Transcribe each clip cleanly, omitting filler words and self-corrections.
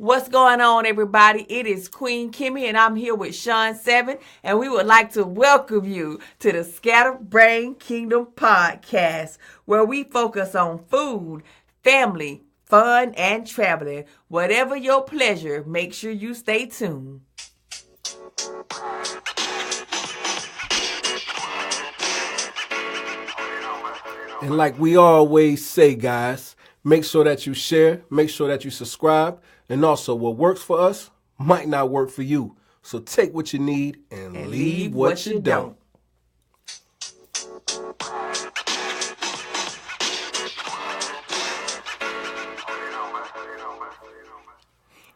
What's going on, everybody? It is Queen Kimmy, and I'm here with Sean Seven, and we would like to welcome you to the Scatterbrain Kingdom podcast, where we focus on food, family, fun, and traveling. Whatever your pleasure, make sure you stay tuned. And like we always say, guys, make sure that you share, make sure that you subscribe, and also what works for us might not work for you. So take what you need and leave what you don't.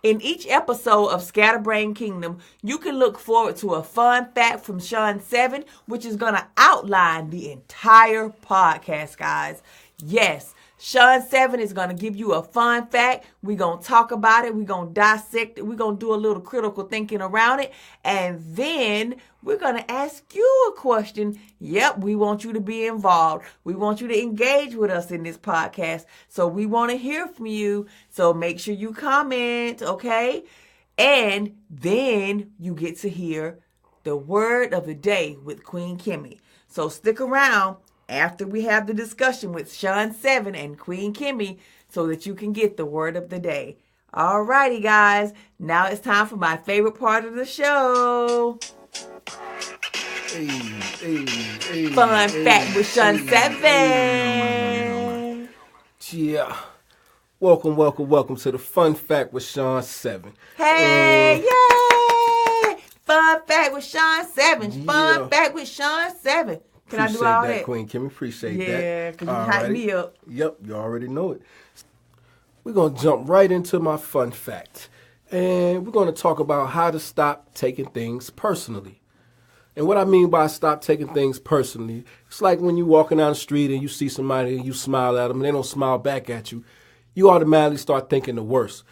In each episode of Scatterbrain Kingdom, you can look forward to a fun fact from Sean Seven, which is going to outline the entire podcast, guys. Yes, Sean Seven is going to give you a fun fact. We're going to talk about it. We're going to dissect it. We're going to do a little critical thinking around it. And then we're going to ask you a question. Yep, we want you to be involved. We want you to engage with us in this podcast. So we want to hear from you. So make sure you comment, okay? And then you get to hear the word of the day with Queen Kimmy. So stick around after we have the discussion with Sean Seven and Queen Kimmy so that you can get the word of the day. Alrighty, guys. Now it's time for my favorite part of the show. Fun fact with Sean Seven. Yeah. Welcome to the Fun Fact with Sean Seven. Hey, yay! Fun fact with Sean Seven. Fun fact with Sean Seven. Can I do all that? Queen Kimmy, appreciate that. Yeah, because you hype me up. Yep, you already know it. We're going to jump right into my fun fact. And we're going to talk about how to stop taking things personally. And what I mean by stop taking things personally, it's like when you're walking down the street and you see somebody and you smile at them and they don't smile back at you, you automatically start thinking the worst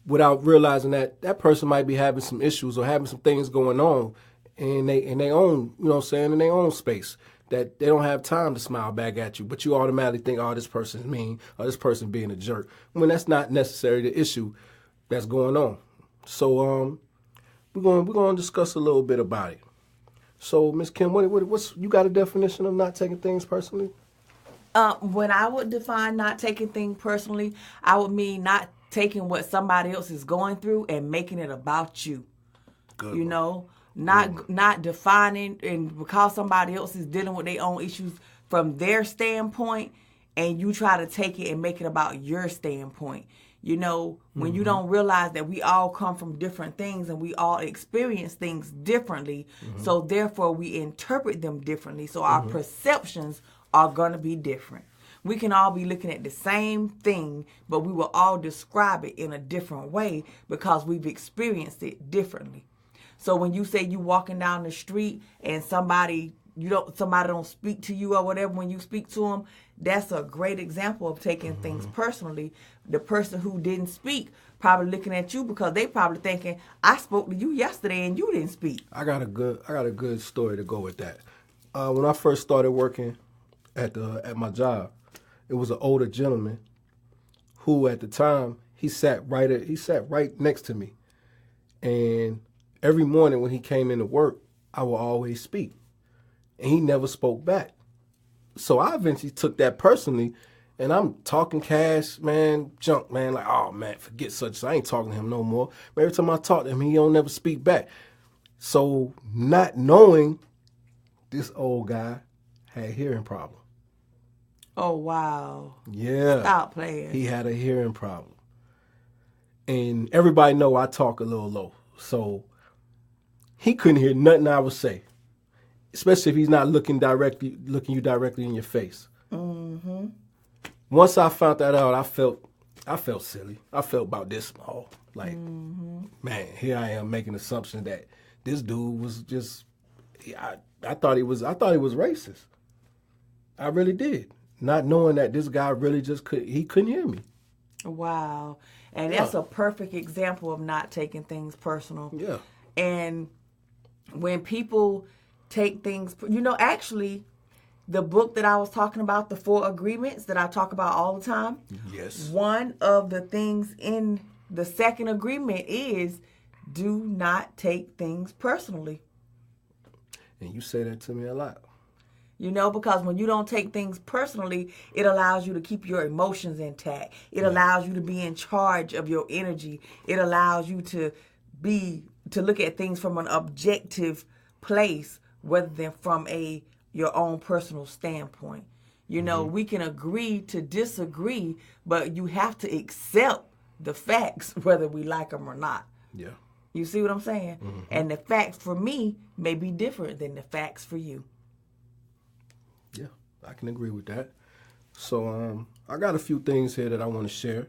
without realizing that that person might be having some issues or having some things going on in their own, you know what I'm saying, in their own space, that they don't have time to smile back at you, but you automatically think, oh, this person's mean, or this person being a jerk, when that's not necessarily the issue that's going on. So we're going to discuss a little bit about it. So, Ms. Kim, what's you got a definition of not taking things personally? When I would define not taking things personally, I would mean not taking what somebody else is going through and making it about you. Good you one. know, not defining, and because somebody else is dealing with their own issues from their standpoint, and you try to take it and make it about your standpoint. You know, when you don't realize that we all come from different things and we all experience things differently, so therefore we interpret them differently. So our perceptions are going to be different. We can all be looking at the same thing, but we will all describe it in a different way because we've experienced it differently. So when you say you walking down the street and somebody don't speak to you or whatever, when you speak to them, that's a great example of taking things personally. The person who didn't speak probably looking at you because they probably thinking, I spoke to you yesterday and you didn't speak. I got a good story to go with that. When I first started working at my job, it was an older gentleman who at the time he sat right next to me, and every morning when he came into work, I would always speak, and he never spoke back. So I eventually took that personally, and I'm talking cash, man, junk, man, like, oh, man, forget such. I ain't talking to him no more. But every time I talk to him, he don't never speak back. So not knowing, this old guy had a hearing problem. Oh, wow. Yeah. Stop playing. He had a hearing problem. And everybody know I talk a little low. So he couldn't hear nothing I would say, especially if he's not looking you directly in your face. Mm-hmm. Once I found that out, I felt silly. I felt about this small. Like, man, here I am making assumption that this dude was just. I thought he was racist. I really did, not knowing that this guy really just couldn't hear me. Wow, and that's a perfect example of not taking things personal. Yeah, and when people take things, actually, the book that I was talking about, The 4 Agreements, that I talk about all the time. Yes. One of the things in the second agreement is do not take things personally. And you say that to me a lot. You know, because when you don't take things personally, it allows you to keep your emotions intact. It allows you to be in charge of your energy. It allows you to look at things from an objective place rather than from your own personal standpoint. You know, we can agree to disagree, but you have to accept the facts whether we like them or not. Yeah. You see what I'm saying? Mm-hmm. And the facts for me may be different than the facts for you. Yeah, I can agree with that. So I got a few things here that I want to share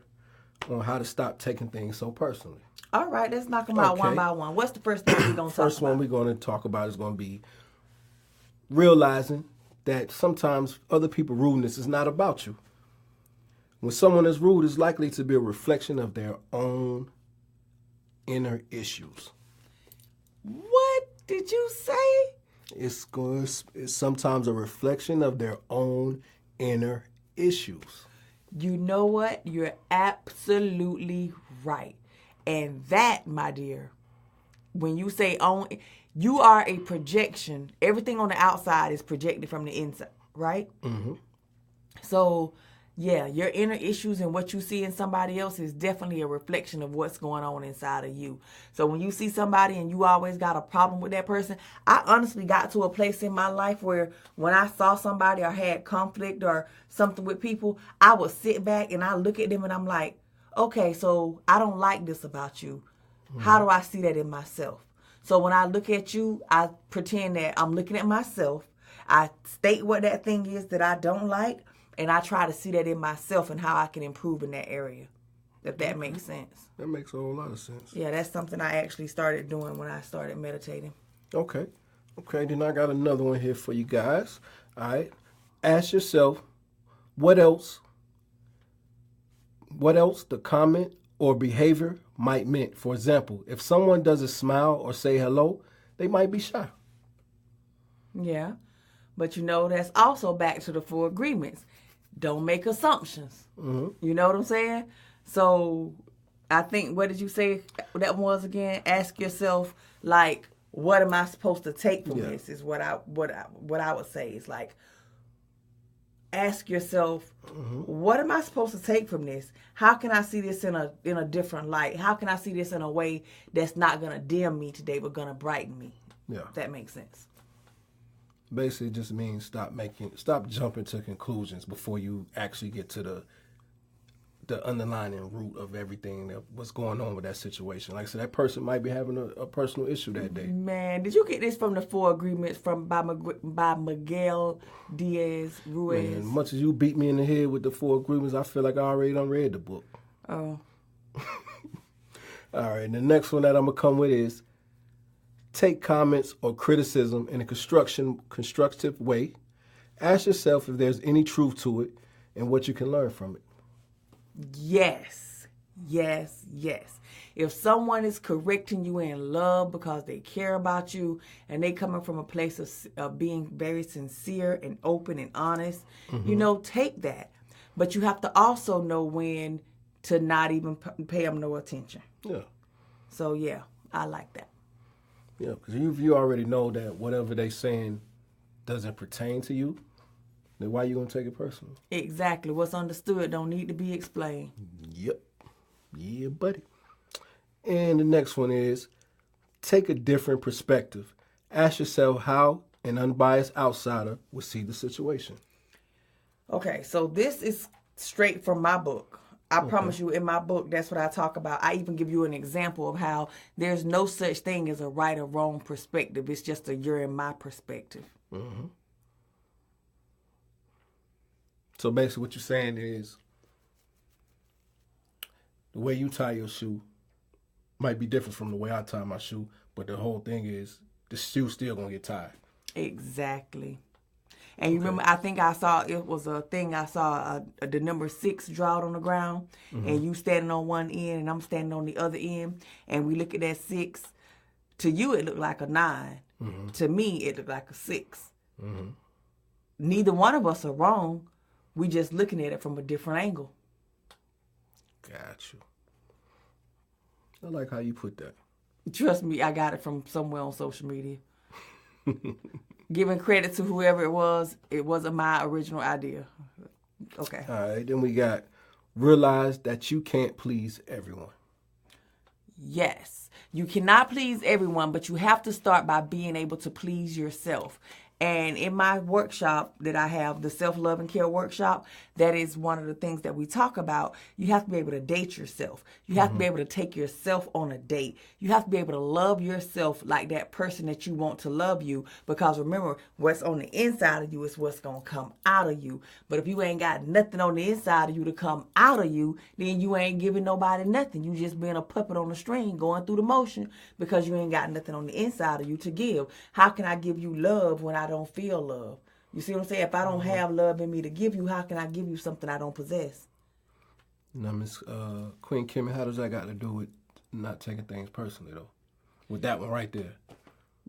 on how to stop taking things so personally. All right, let's knock them out one by one. What's the first thing we're going to talk about? First one we're going to talk about is going to be realizing that sometimes other people's rudeness is not about you. When someone is rude, it's likely to be a reflection of their own inner issues. What did you say? It's sometimes a reflection of their own inner issues. You know what? You're absolutely right. And that, my dear, when you say own, you are a projection. Everything on the outside is projected from the inside, right? Mm-hmm. So, yeah, your inner issues and what you see in somebody else is definitely a reflection of what's going on inside of you. So when you see somebody and you always got a problem with that person, I honestly got to a place in my life where when I saw somebody or had conflict or something with people, I would sit back and I look at them and I'm like, okay, so I don't like this about you. How do I see that in myself? So when I look at you, I pretend that I'm looking at myself. I state what that thing is that I don't like. And I try to see that in myself and how I can improve in that area, if that makes sense. That makes a whole lot of sense. Yeah, that's something I actually started doing when I started meditating. Okay, then I got another one here for you guys. All right. Ask yourself, what else the comment or behavior might mean. For example, if someone doesn't smile or say hello, they might be shy. Yeah, but you know, that's also back to the 4 agreements. Don't make assumptions. Mm-hmm. You know what I'm saying? So I think, what did you say that was again? Ask yourself, like, what am I supposed to take from this? Is what I would say. Is like, ask yourself, what am I supposed to take from this? How can I see this in a different light? How can I see this in a way that's not gonna dim me today, but gonna brighten me? Yeah, if that makes sense. Basically, it just means stop jumping to conclusions before you actually get to the underlying root of everything that was going on with that situation. Like I said, that person might be having a personal issue that day. Man, did you get this from the 4 agreements by Miguel Diaz-Ruiz? Man, much as you beat me in the head with the 4 agreements, I feel like I already done read the book. Oh. All right, and the next one that I'm going to come with is take comments or criticism in a constructive way. Ask yourself if there's any truth to it and what you can learn from it. Yes. If someone is correcting you in love because they care about you and they coming from a place of being very sincere and open and honest, you know, take that. But you have to also know when to not even pay them no attention. Yeah. So, yeah, I like that. Yeah, because you already know that whatever they saying doesn't pertain to you, then why you going to take it personal? Exactly. What's understood don't need to be explained. Yep. Yeah, buddy. And the next one is take a different perspective. Ask yourself how an unbiased outsider would see the situation. Okay, so this is straight from my book. I promise you, in my book, that's what I talk about. I even give you an example of how there's no such thing as a right or wrong perspective. It's just a you're in my perspective. Mm-hmm. So basically what you're saying is the way you tie your shoe might be different from the way I tie my shoe, but the whole thing is the shoe's still going to get tied. Exactly. And you remember, I think I saw, it was a thing, I saw the number 6 drawn on the ground, and you standing on one end, and I'm standing on the other end, and we look at that 6. To you, it looked like a 9. To me, it looked like a 6. Neither one of us are wrong. We just looking at it from a different angle. Got you. I like how you put that. Trust me, I got it from somewhere on social media. Giving credit to whoever it wasn't my original idea. Okay. All right, then we got realize that you can't please everyone. Yes. You cannot please everyone, but you have to start by being able to please yourself. And in my workshop that I have, the Self-Love and Care workshop, that is one of the things that we talk about. You have to be able to date yourself. You have to be able to take yourself on a date. You have to be able to love yourself like that person that you want to love you. Because remember, what's on the inside of you is what's going to come out of you. But if you ain't got nothing on the inside of you to come out of you, then you ain't giving nobody nothing. You just being a puppet on the string going through the motion because you ain't got nothing on the inside of you to give. How can I give you love when I don't feel love? You see what I'm saying? If I don't have love in me to give you, how can I give you something I don't possess? Now, Miss Queen Kimmy, how does that got to do with not taking things personally, though? With that one right there.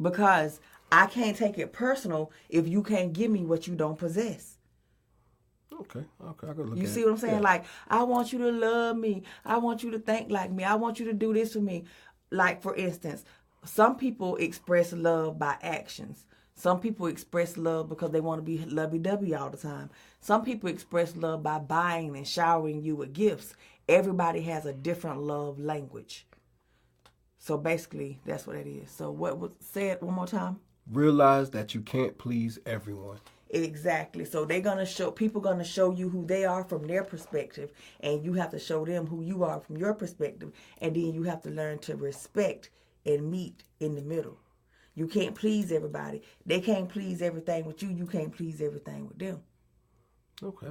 Because I can't take it personal if you can't give me what you don't possess. Okay, I could look at it. You see what I'm saying? Yeah. Like, I want you to love me. I want you to think like me. I want you to do this for me. Like, for instance, some people express love by actions. Some people express love because they want to be lovey-dovey all the time. Some people express love by buying and showering you with gifts. Everybody has a different love language. So basically, that's what it is. So what was said one more time? Realize that you can't please everyone. Exactly. So people gonna show you who they are from their perspective, and you have to show them who you are from your perspective, and then you have to learn to respect and meet in the middle. You can't please everybody. They can't please everything with you. You can't please everything with them. Okay.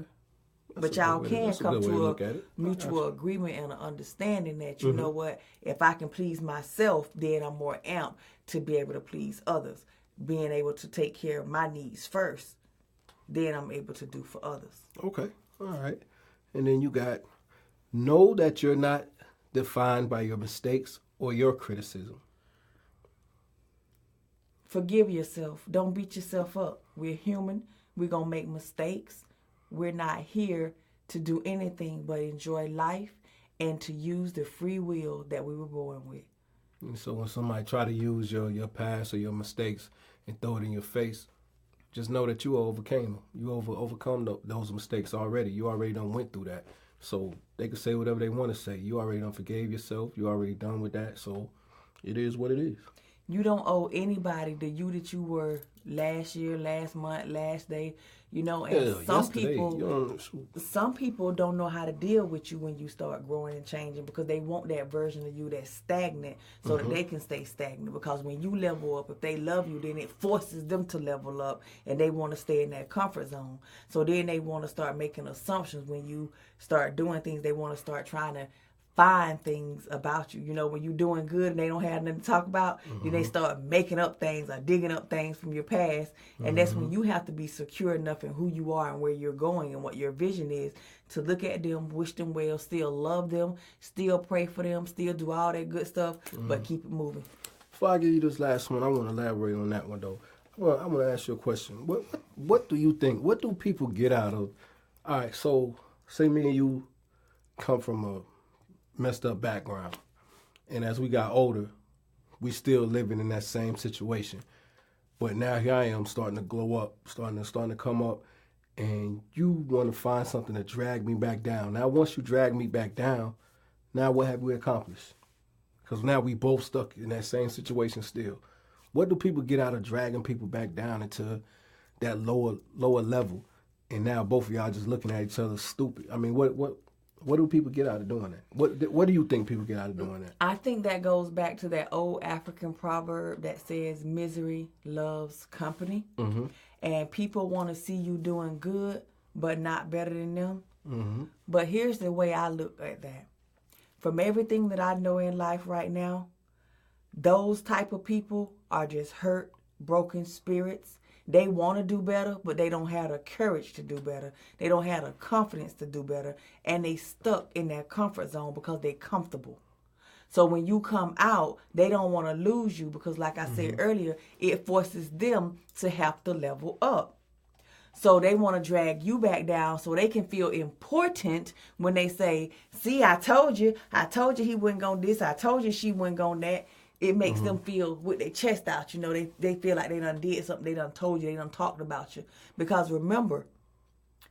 But y'all can come to a mutual agreement and an understanding that, you know what, if I can please myself, then I'm more amped to be able to please others. Being able to take care of my needs first, then I'm able to do for others. Okay. All right. And then you got know that you're not defined by your mistakes or your criticism. Forgive yourself. Don't beat yourself up. We're human. We're going to make mistakes. We're not here to do anything but enjoy life and to use the free will that we were born with. And so when somebody try to use your past or your mistakes and throw it in your face, just know that you overcame them. You overcome those mistakes already. You already done went through that. So they can say whatever they want to say. You already done forgave yourself. You already done with that. So it is what it is. You don't owe anybody the you that you were last year, last month, last day. You know, and some people don't know how to deal with you when you start growing and changing because they want that version of you that's stagnant so that they can stay stagnant. Because when you level up, if they love you, then it forces them to level up and they want to stay in that comfort zone. So then they want to start making assumptions when you start doing things. They want to start trying to find things about you. You know, when you're doing good and they don't have nothing to talk about, then they start making up things or digging up things from your past. And that's when you have to be secure enough in who you are and where you're going and what your vision is to look at them, wish them well, still love them, still pray for them, still do all that good stuff, but keep it moving. Before I give you this last one, I want to elaborate on that one, though. I want to ask you a question. What do you think? What do people get out of... All right, so say me and you come from a messed up background, and as we got older, we still living in that same situation. But now here I am starting to glow up, starting to come up, and you want to find something to drag me back down. Now, once you drag me back down, now what have we accomplished? Because now we both stuck in that same situation still. What do people get out of dragging people back down into that lower level? And now both of y'all just looking at each other stupid. I mean, what do people get out of doing that? What do you think people get out of doing that? I think that goes back to that old African proverb that says misery loves company. Mm-hmm. And people want to see you doing good, but not better than them. Mm-hmm. But here's the way I look at that. From everything that I know in life right now, those type of people are just hurt, broken spirits. They want to do better, but they don't have the courage to do better. They don't have the confidence to do better. And they stuck in their comfort zone because they're comfortable. So when you come out, they don't want to lose you because like I said earlier, it forces them to have to level up. So they want to drag you back down so they can feel important when they say, see, I told you he wasn't going to this, I told you she wasn't going that. It makes them feel with their chest out, you know, they feel like they done did something, they done told you, they done talked about you. Because remember,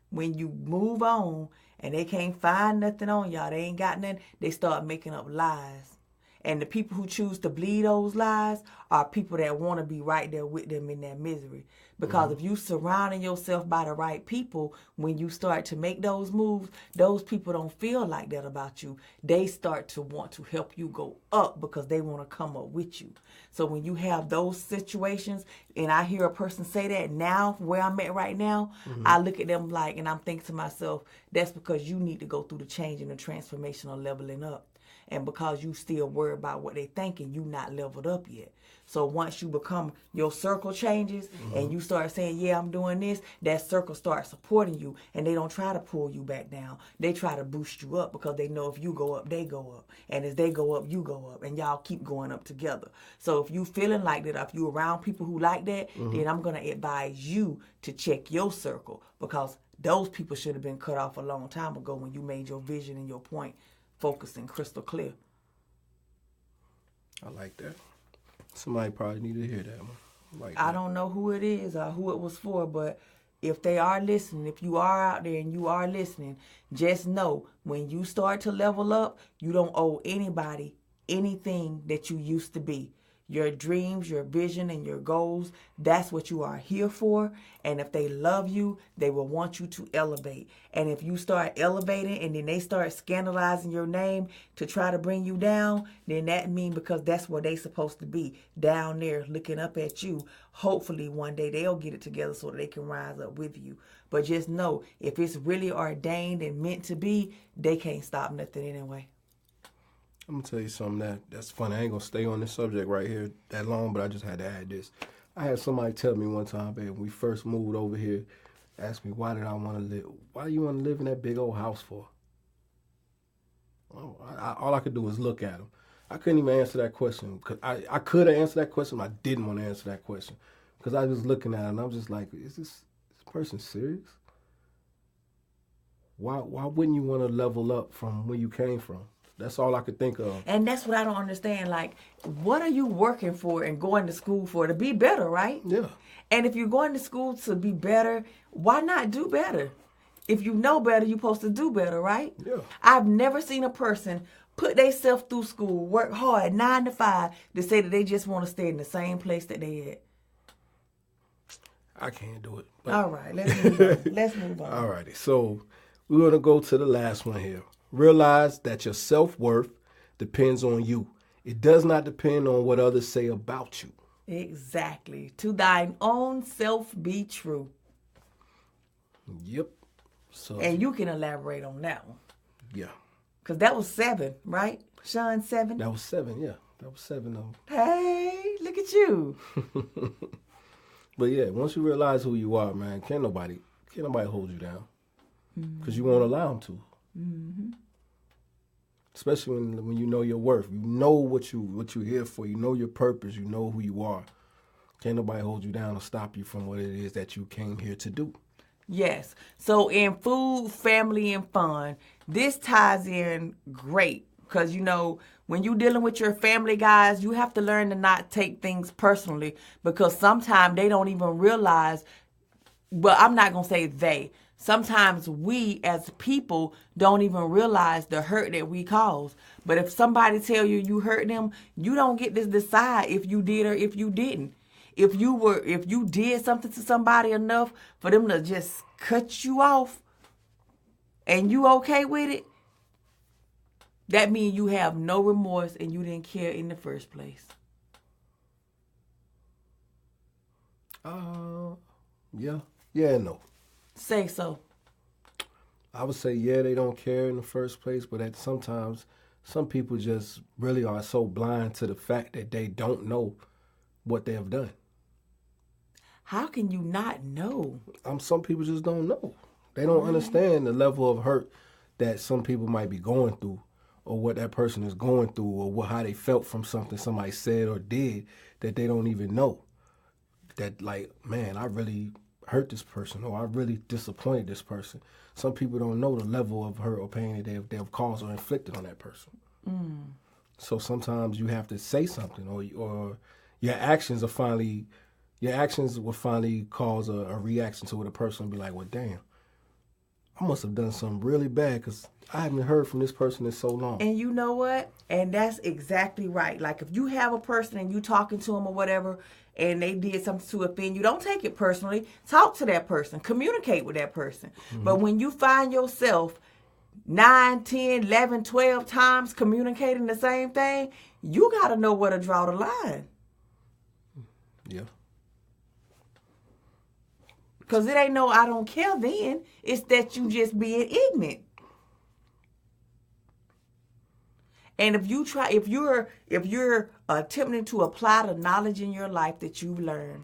when you move on and they can't find nothing on y'all, they ain't got nothing, they start making up lies. And the people who choose to believe those lies are people that want to be right there with them in that misery. Because if you surrounding yourself by the right people, when you start to make those moves, those people don't feel like that about you. They start to want to help you go up because they want to come up with you. So when you have those situations, and I hear a person say that now, where I'm at right now, I look at them like, and I'm thinking to myself, that's because you need to go through the change and the transformational leveling up. And because you still worry about what they thinking, you not leveled up yet. So once you become, your circle changes and you start saying, yeah, I'm doing this, that circle starts supporting you, and they don't try to pull you back down. They try to boost you up because they know if you go up, they go up. And as they go up, you go up, and y'all keep going up together. So if you feeling like that, if you around people who like that, then I'm going to advise you to check your circle, because those people should have been cut off a long time ago when you made your vision and your point focusing crystal clear. I like that. Somebody probably need to hear that one. I don't know who it is or who it was for, but if they are listening, if you are out there and you are listening, just know when you start to level up, you don't owe anybody anything that you used to be. Your dreams, your vision, and your goals, that's what you are here for. And if they love you, they will want you to elevate. And if you start elevating and then they start scandalizing your name to try to bring you down, then that means because that's where they supposed to be, down there looking up at you. Hopefully one day they'll get it together so that they can rise up with you. But just know, if it's really ordained and meant to be, they can't stop nothing anyway. I'm going to tell you something that's funny. I ain't going to stay on this subject right here that long, but I just had to add this. I had somebody tell me one time, babe, when we first moved over here, asked me, why do you want to live in that big old house for? Well, all I could do was look at him. I couldn't even answer that question. Because I could have answered that question, but I didn't want to answer that question. Because I was looking at him, and I was just like, is this person serious? Why wouldn't you want to level up from where you came from? That's all I could think of. And that's what I don't understand. Like, what are you working for and going to school for? To be better, right? Yeah. And if you're going to school to be better, why not do better? If you know better, you're supposed to do better, right? Yeah. I've never seen a person put themselves through school, work hard, 9 to 5, to say that they just want to stay in the same place that they at. I can't do it. But... All right, let's move on. All righty. So we're going to go to the last one here. Realize that your self-worth depends on you. It does not depend on what others say about you. Exactly. To thine own self be true. Yep. So. And you can elaborate on that one. Yeah. Because that was 7, right? Sean, 7? That was 7, yeah. That was 7 of them. Hey, look at you. But yeah, once you realize who you are, man, can't nobody hold you down. Because you won't allow them to. Mm-hmm. Especially when you know your worth, you know what you're here for, you know your purpose, you know who you are. Can't nobody hold you down or stop you from what it is that you came here to do. Yes. So in food, family, and fun, this ties in great because, you know, when you're dealing with your family, guys, you have to learn to not take things personally because sometimes they don't even realize, well, I'm not going to say they. Sometimes we as people don't even realize the hurt that we cause. But if somebody tell you hurt them, you don't get to decide if you did or if you didn't. If you did something to somebody enough for them to just cut you off and you okay with it, that means you have no remorse and you didn't care in the first place. Yeah. Yeah and no. Say so. I would say, yeah, they don't care in the first place, but sometimes some people just really are so blind to the fact that they don't know what they have done. How can you not know? Some people just don't know. They don't understand the level of hurt that some people might be going through or what that person is going through or how they felt from something somebody said or did that they don't even know. That like, man, I really hurt this person, or I really disappointed this person. Some people don't know the level of hurt or pain that they've caused or inflicted on that person. So sometimes you have to say something, or your actions will finally cause a reaction to where the person will be like, well, damn, I must have done something really bad because I haven't heard from this person in so long. And you know what? And that's exactly right. Like if you have a person and you talking to them or whatever, and they did something to offend you, don't take it personally. Talk to that person. Communicate with that person. But when you find yourself 9, 10, 11, 12 times communicating the same thing, you got to know where to draw the line. Yeah. Because it ain't no I don't care then. It's that you just being ignorant. And if you're attempting to apply the knowledge in your life that you've learned,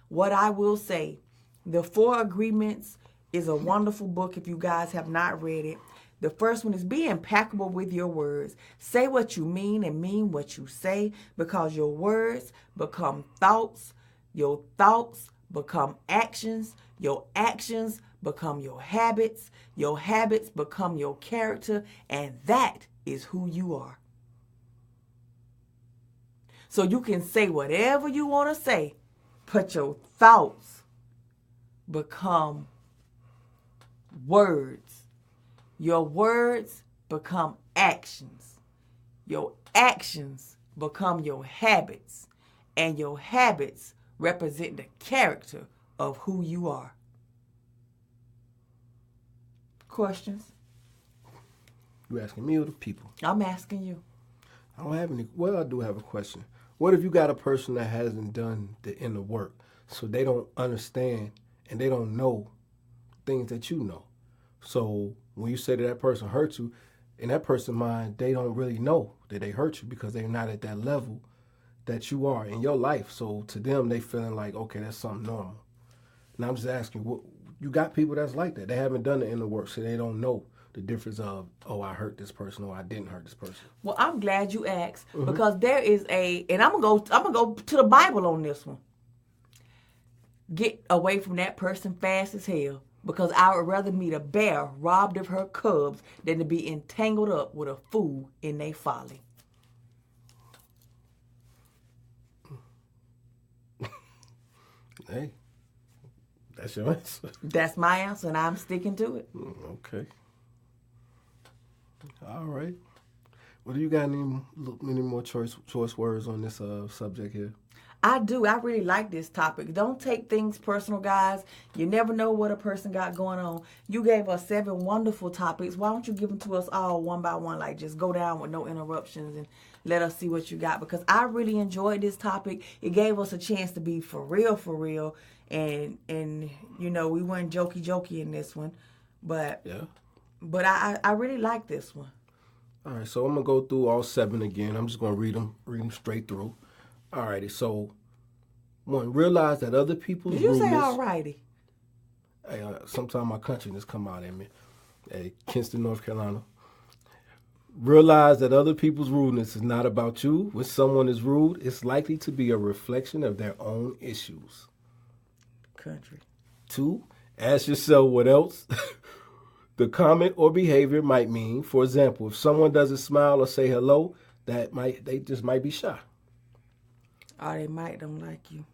what I will say, The 4 Agreements is a wonderful book if you guys have not read it. The first one is be impeccable with your words. Say what you mean and mean what you say, because your words become thoughts. Your thoughts become actions. Your actions become your habits. Your habits become your character. And that is who you are. So you can say whatever you want to say, but your thoughts become words. Your words become actions. Your actions become your habits. And your habits represent the character of who you are. Questions? You asking me or the people? I'm asking you. I don't have any. Well, I do have a question. What if you got a person that hasn't done the inner work, so they don't understand and they don't know things that you know? So when you say that person hurt you, in that person's mind, they don't really know that they hurt you because they're not at that level that you are in your life. So to them, they feeling like, okay, that's something normal. And I'm just asking, you got people that's like that. They haven't done the inner work, so they don't know the difference of, oh, I hurt this person or I didn't hurt this person. Well, I'm glad you asked, because there is and I'm gonna go to the Bible on this one. Get away from that person fast as hell, because I would rather meet a bear robbed of her cubs than to be entangled up with a fool in their folly. Hey, that's your answer. That's my answer, and I'm sticking to it. Okay. All right. Well, do you got any more choice words on this subject here? I do. I really like this topic. Don't take things personal, guys. You never know what a person got going on. You gave us 7 wonderful topics. Why don't you give them to us all one by one? Like, just go down with no interruptions and let us see what you got. Because I really enjoyed this topic. It gave us a chance to be for real. And you know, we weren't jokey in this one. But yeah. But I really like this one. All right, so I'm going to go through all 7 again. I'm just going to read them straight through. All righty, so 1, realize that other people's rudeness... Did you say rudeness, all righty? Hey, sometimes my country just come out at me. Hey, Kinston, North Carolina. Realize that other people's rudeness is not about you. When someone is rude, it's likely to be a reflection of their own issues. Country. 2, ask yourself what else the comment or behavior might mean. For example, if someone doesn't smile or say hello, they just might be shy. Or they don't like you.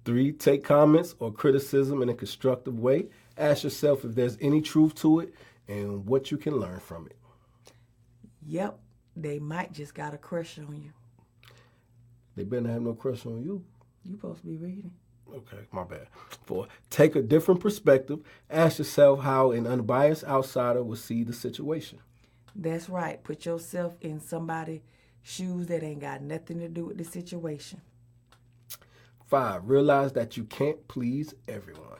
3, take comments or criticism in a constructive way. Ask yourself if there's any truth to it and what you can learn from it. Yep, they might just got a crush on you. They better not have no crush on you. You supposed to be reading. Okay, my bad. 4, take a different perspective. Ask yourself how an unbiased outsider would see the situation. That's right. Put yourself in somebody's shoes that ain't got nothing to do with the situation. 5, realize that you can't please everyone.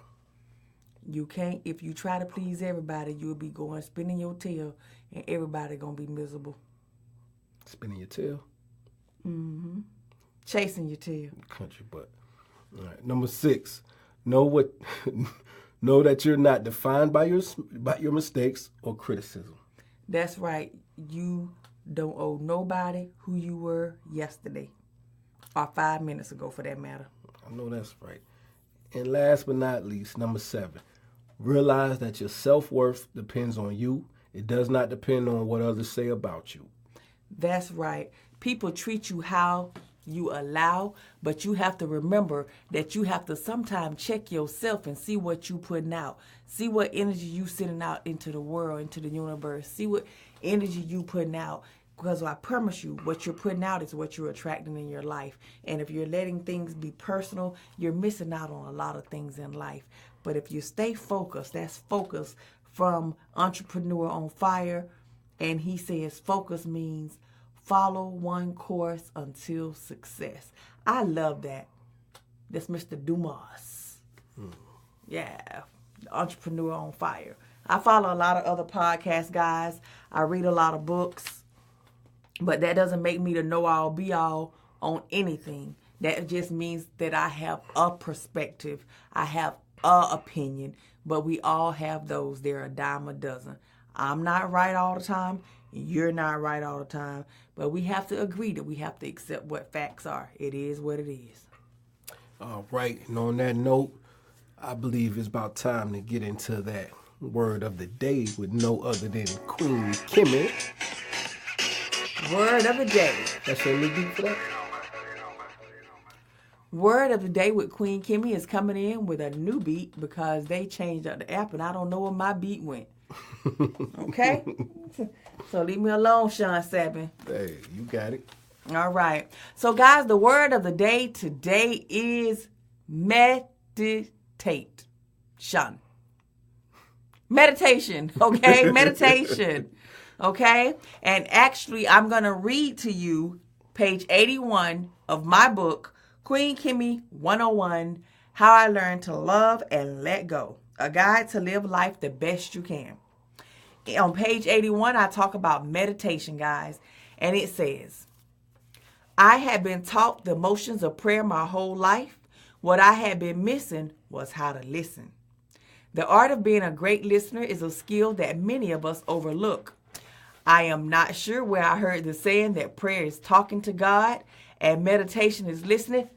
You can't. If you try to please everybody, you'll be spinning your tail, and everybody gonna be miserable. Spinning your tail? Mm-hmm. Chasing your tail. Country butt. All right. Number 6, know that you're not defined by your mistakes or criticism. That's right. You don't owe nobody who you were yesterday, or 5 minutes ago, for that matter. I know that's right. And last but not least, number 7, realize that your self-worth depends on you. It does not depend on what others say about you. That's right. People treat you how you allow, but you have to remember that you have to sometimes check yourself and see what you putting out. See what energy you sending out into the world, into the universe. See what energy you putting out. Because I promise you, what you're putting out is what you're attracting in your life. And if you're letting things be personal, you're missing out on a lot of things in life. But if you stay focused, that's focus from Entrepreneur on Fire. And he says focus means follow one course until success. I love that. That's Mr. Dumas. Yeah, Entrepreneur on Fire. I follow a lot of other podcast guys. I read a lot of books. But that doesn't make me the know-all, be-all on anything. That just means that I have a perspective. I have a opinion. But we all have those. They're a dime a dozen. I'm not right all the time. You're not right all the time. But we have to agree that we have to accept what facts are. It is what it is. All right. And on that note, I believe it's about time to get into that word of the day with no other than Queen Kimmy. Word of the day. That's your new beat for that? Word of the day with Queen Kimmy is coming in with a new beat because they changed up the app and I don't know where my beat went. Okay? So leave me alone, Sean 7. Hey, you got it. All right. So, guys, the word of the day today is meditate. Sean. Meditation. Okay? Meditation. Okay? And actually, I'm going to read to you page 81 of my book, Queen Kimmy 101, How I Learned to Love and Let Go. A guide to live life the best you can. On page 81, I talk about meditation, guys. And it says, I had been taught the motions of prayer my whole life. What I had been missing was how to listen. The art of being a great listener is a skill that many of us overlook. I am not sure where I heard the saying that prayer is talking to God and meditation is listening.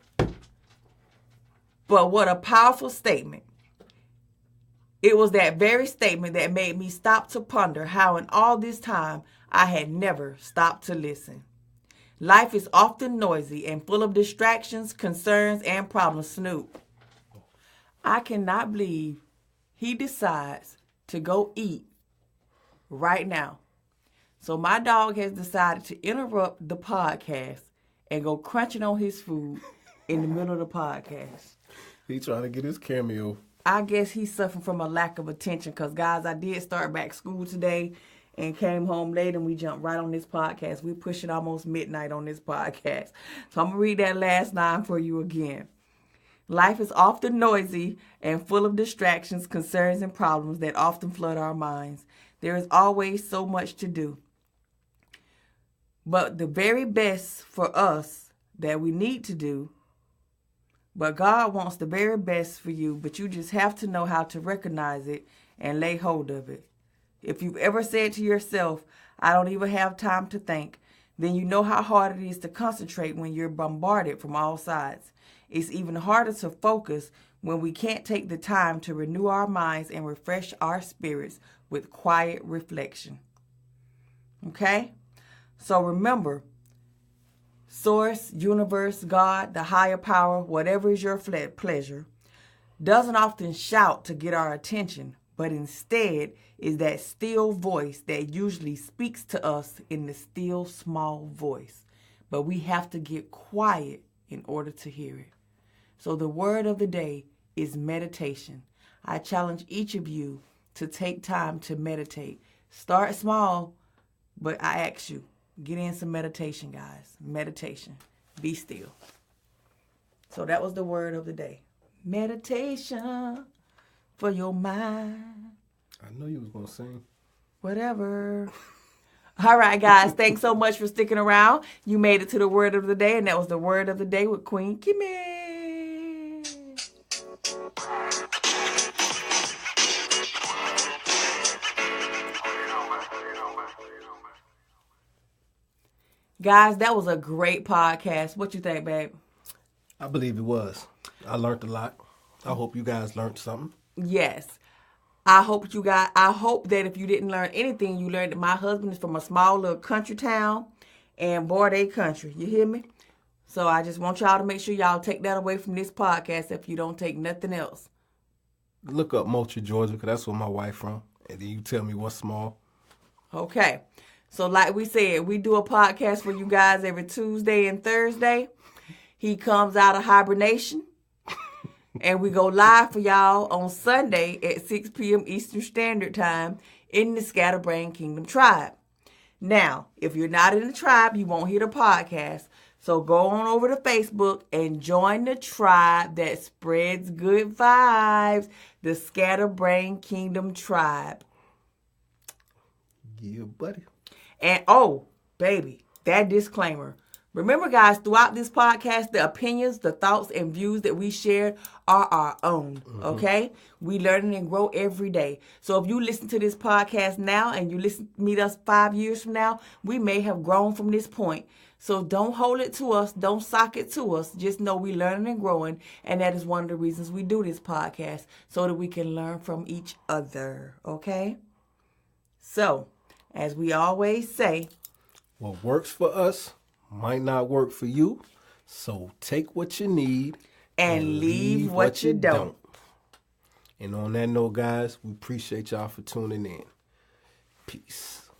But what a powerful statement. It was that very statement that made me stop to ponder how in all this time I had never stopped to listen. Life is often noisy and full of distractions, concerns, and problems. Snoop. I cannot believe he decides to go eat right now. So my dog has decided to interrupt the podcast and go crunching on his food in the middle of the podcast. He trying to get his cameo. I guess he's suffering from a lack of attention because, guys, I did start back school today and came home late and we jumped right on this podcast. We're pushing almost midnight on this podcast. So I'm going to read that last line for you again. Life is often noisy and full of distractions, concerns, and problems that often flood our minds. There is always so much to do. But the very best for us that we need to do, but God wants the very best for you, but you just have to know how to recognize it and lay hold of it. If you've ever said to yourself, I don't even have time to think, then you know how hard it is to concentrate when you're bombarded from all sides. It's even harder to focus when we can't take the time to renew our minds and refresh our spirits with quiet reflection. Okay? So remember, Source, universe, God, the higher power, whatever is your pleasure, doesn't often shout to get our attention, but instead is that still voice that usually speaks to us in the still small voice. But we have to get quiet in order to hear it. So the word of the day is meditation. I challenge each of you to take time to meditate. Start small, but I ask you, get in some meditation, guys. Meditation. Be still. So that was the word of the day. Meditation for your mind. I know you was going to sing. Whatever. All right, guys. Thanks so much for sticking around. You made it to the word of the day, and that was the word of the day with Queen Kimmy. Guys, that was a great podcast. What you think, babe? I believe it was. I learned a lot. I hope you guys learned something. Yes. I hope that if you didn't learn anything, you learned that my husband is from a small little country town, and boy, they country. You hear me? So I just want y'all to make sure y'all take that away from this podcast if you don't take nothing else. Look up Moultrie, Georgia, because that's where my wife from. And then you tell me what's small. Okay. So like we said, we do a podcast for you guys every Tuesday and Thursday. He comes out of hibernation. And we go live for y'all on Sunday at 6 p.m. Eastern Standard Time in the Scatterbrain Kingdom Tribe. Now, if you're not in the tribe, you won't hear the podcast. So go on over to Facebook and join the tribe that spreads good vibes, the Scatterbrain Kingdom Tribe. Yeah, buddy. And, oh, baby, that disclaimer. Remember, guys, throughout this podcast, the opinions, the thoughts, and views that we share are our own, okay? We learn and grow every day. So if you listen to this podcast now and you meet us 5 years from now, we may have grown from this point. So don't hold it to us. Don't sock it to us. Just know we learning and growing, and that is one of the reasons we do this podcast, so that we can learn from each other, okay? So, as we always say, what works for us might not work for you, so take what you need and leave what you don't. And on that note, guys, we appreciate y'all for tuning in. Peace.